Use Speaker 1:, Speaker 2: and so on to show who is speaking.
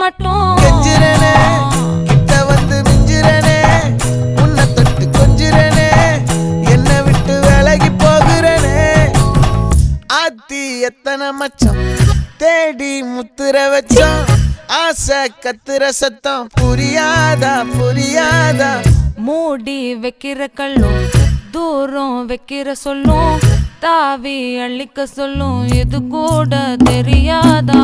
Speaker 1: மாட்டோம்.
Speaker 2: கெஞ்சிரனே கிட்ட வந்து மிஞ்சிரனே உன்னை தொட்டு கொஞ்சிரனே என்ன விட்டு விலகி போகிறனே. ஆத்தி எத்தனை மச்சம் தேடி முத்துற வச்சோம் ஆசை கத்துற சத்தம் புரியாதா புரியாதா.
Speaker 1: மூடி வைக்கிற கல்லும் தூரம் வைக்கிற சொல்லும் தாவி அள்ளிக்க சொல்லும் இது கூட தெரியாதா.